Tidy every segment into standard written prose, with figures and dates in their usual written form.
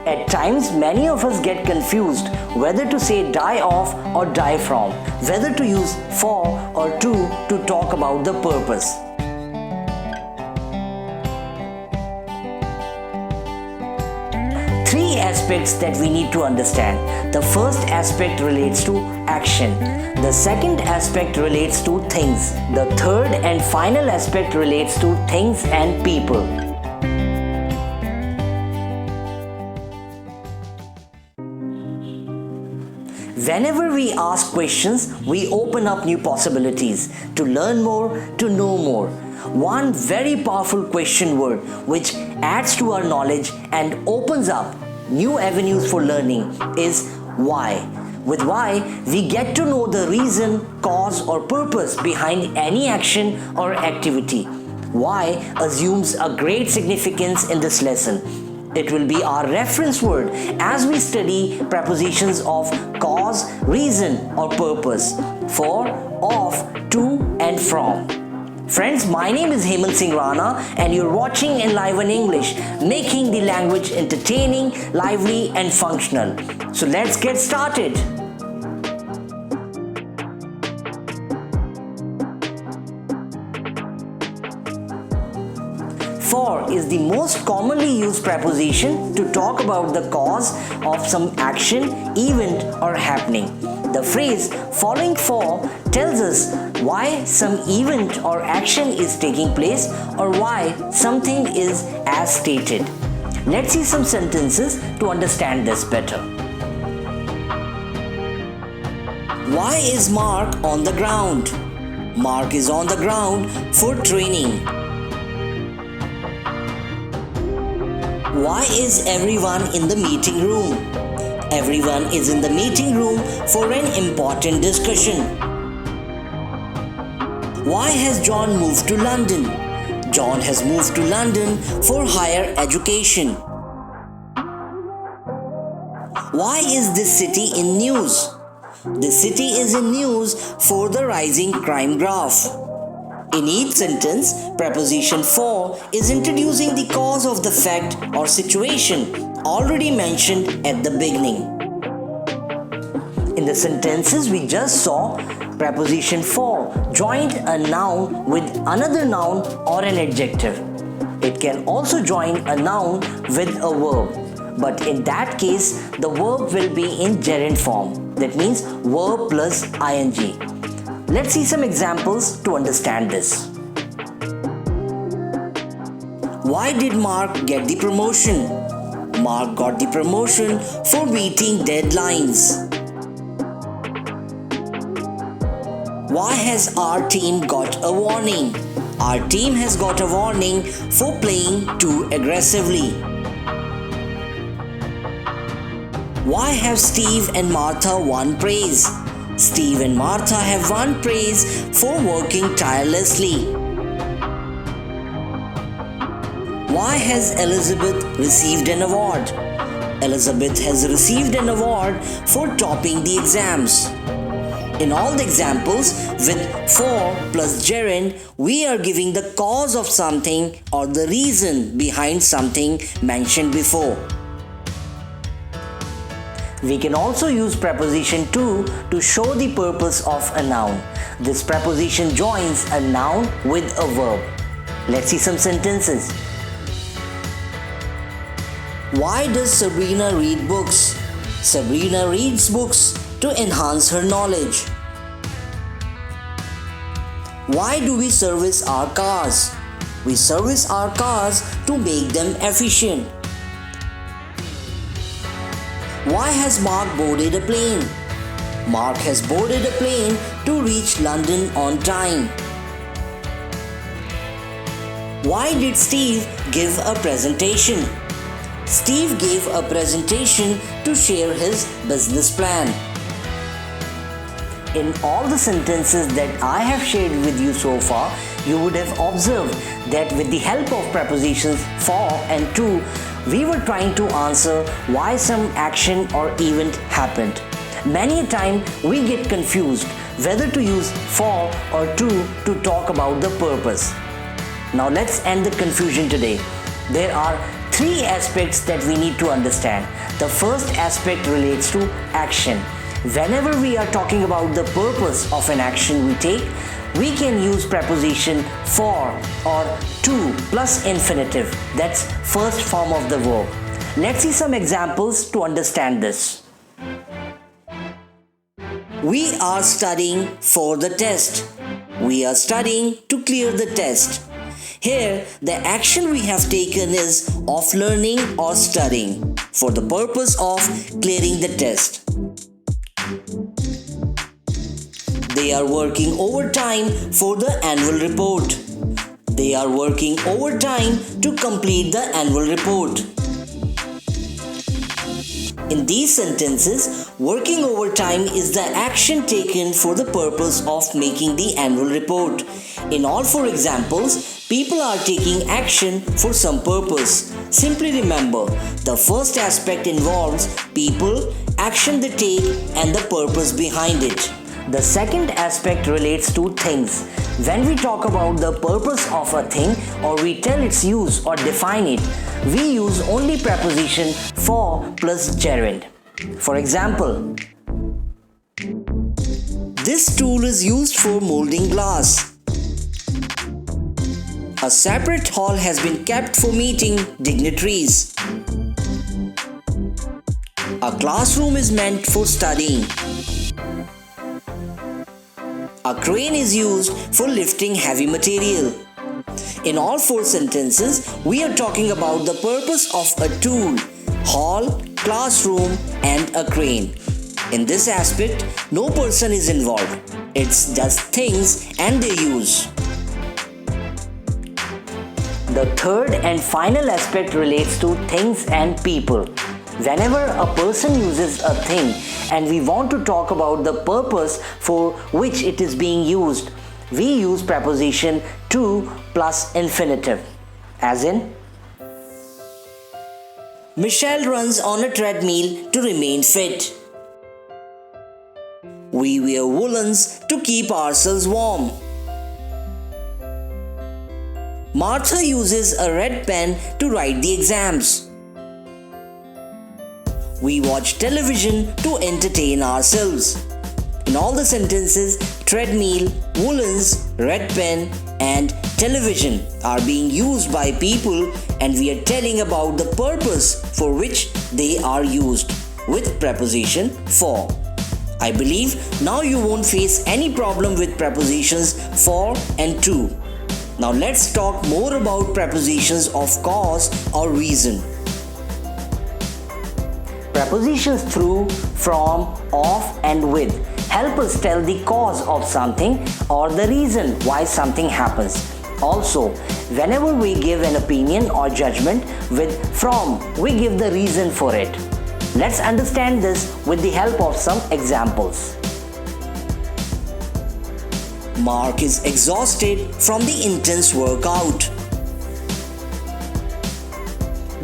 At times, many of us get confused whether to say die of or die from, whether to use for or to talk about the purpose. Three aspects that we need to understand. The first aspect relates to action. The second aspect relates to things. The third and final aspect relates to things and people. Whenever we ask questions, we open up new possibilities to learn more, to know more. One very powerful question word which adds to our knowledge and opens up new avenues for learning is why. With why, we get to know the reason, cause or purpose behind any action or activity. Why assumes a great significance in this lesson. It will be our reference word as we study prepositions of cause, reason or purpose, for, of, to and from. Friends, my name is Hemant Singh Rana and you're watching Enliven English, making the language entertaining, lively and functional. So let's get started. For is the most commonly used preposition to talk about the cause of some action, event or happening. The phrase following for tells us why some event or action is taking place or why something is as stated. Let's see some sentences to understand this better. Why is Mark on the ground? Mark is on the ground for training. Why is everyone in the meeting room? Everyone is in the meeting room for an important discussion. Why has John moved to London? John has moved to London for higher education. Why is this city in news? This city is in news for the rising crime graph. In each sentence, preposition for is introducing the cause of the fact or situation already mentioned at the beginning. In the sentences we just saw, preposition for joined a noun with another noun or an adjective. It can also join a noun with a verb, but in that case, the verb will be in gerund form. That means verb plus ing. Let's see some examples to understand this. Why did Mark get the promotion? Mark got the promotion for meeting deadlines. Why has our team got a warning? Our team has got a warning for playing too aggressively. Why have Steve and Martha won praise? Steve and Martha have won praise for working tirelessly. Why has Elizabeth received an award? Elizabeth has received an award for topping the exams. In all the examples, with for plus gerund, we are giving the cause of something or the reason behind something mentioned before. We can also use preposition to show the purpose of a noun. This preposition joins a noun with a verb. Let's see some sentences. Why does Sabrina read books? Sabrina reads books to enhance her knowledge. Why do we service our cars? We service our cars to make them efficient. Why has Mark boarded a plane? Mark has boarded a plane to reach London on time. Why did Steve give a presentation? Steve gave a presentation to share his business plan. In all the sentences that I have shared with you so far, you would have observed that with the help of prepositions for and to, we were trying to answer why some action or event happened. Many a time we get confused whether to use for or to talk about the purpose. Now let's end the confusion today. There are three aspects that we need to understand. The first aspect relates to action. Whenever we are talking about the purpose of an action we take, we can use preposition for or to plus infinitive. That's first form of the verb. Let's see some examples to understand this. We are studying for the test. We are studying to clear the test. Here, the action we have taken is of learning or studying for the purpose of clearing the test. They are working overtime for the annual report. They are working overtime to complete the annual report. In these sentences, working overtime is the action taken for the purpose of making the annual report. In all four examples, people are taking action for some purpose. Simply remember, the first aspect involves people, action they take, and the purpose behind it. The second aspect relates to things. When we talk about the purpose of a thing or we tell its use or define it, we use only preposition for plus gerund. For example, this tool is used for molding glass. A separate hall has been kept for meeting dignitaries. A classroom is meant for studying. A crane is used for lifting heavy material. In all four sentences, we are talking about the purpose of a tool, hall, classroom, and a crane. In this aspect, no person is involved. It's just things and their use. The third and final aspect relates to things and people. Whenever a person uses a thing and we want to talk about the purpose for which it is being used, we use preposition to plus infinitive. As in, Michelle runs on a treadmill to remain fit. We wear woolens to keep ourselves warm. Martha uses a red pen to write the exams. We watch television to entertain ourselves. In all the sentences, treadmill, woolens, red pen, and television are being used by people, and we are telling about the purpose for which they are used with preposition for. I believe now you won't face any problem with prepositions for and to. Now let's talk more about prepositions of cause or reason. Prepositions through, from, of, and with help us tell the cause of something or the reason why something happens. Also, whenever we give an opinion or judgment with from, we give the reason for it. Let's understand this with the help of some examples. Mark is exhausted from the intense workout.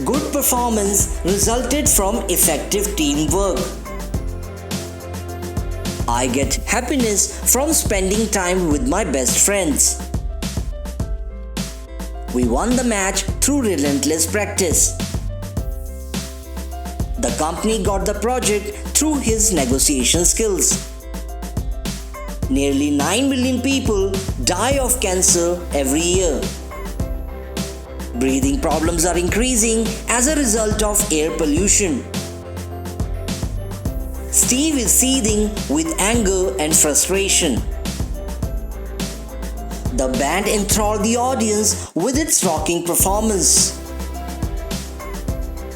Good performance resulted from effective teamwork. I get happiness from spending time with my best friends. We won the match through relentless practice. The company got the project through his negotiation skills. Nearly 9 million people die of cancer every year. Breathing problems are increasing as a result of air pollution. Steve is seething with anger and frustration. The band enthralled the audience with its rocking performance.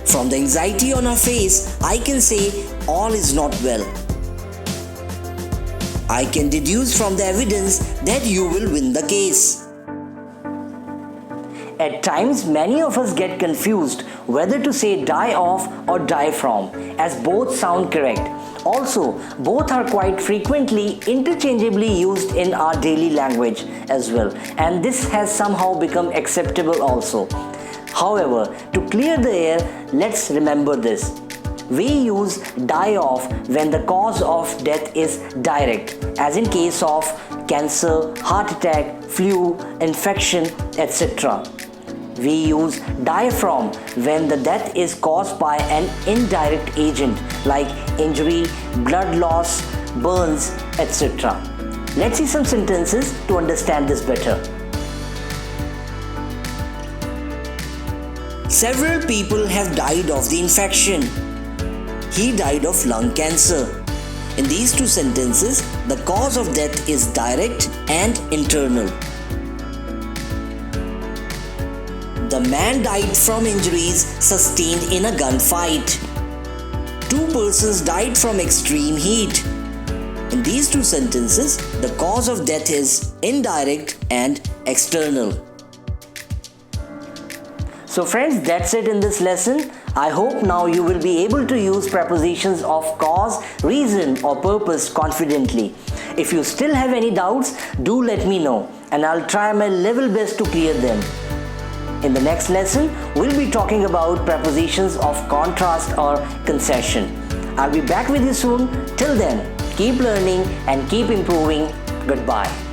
From the anxiety on her face, I can say all is not well. I can deduce from the evidence that you will win the case. At times, many of us get confused whether to say die of or die from, as both sound correct. Also, both are quite frequently interchangeably used in our daily language as well, and this has somehow become acceptable also. However, to clear the air, let's remember this. We use die off when the cause of death is direct, as in case of cancer, heart attack, flu, infection, etc. We use die from when the death is caused by an indirect agent like injury, blood loss, burns, etc. Let's see some sentences to understand this better. Several people have died of the infection. He died of lung cancer. In these two sentences, the cause of death is direct and internal. The man died from injuries sustained in a gunfight. Two persons died from extreme heat. In these two sentences, the cause of death is indirect and external. So friends, that's it in this lesson. I hope now you will be able to use prepositions of cause, reason or purpose confidently. If you still have any doubts, do let me know and I'll try my level best to clear them. In the next lesson, we'll be talking about prepositions of contrast or concession. I'll be back with you soon. Till then, keep learning and keep improving. Goodbye.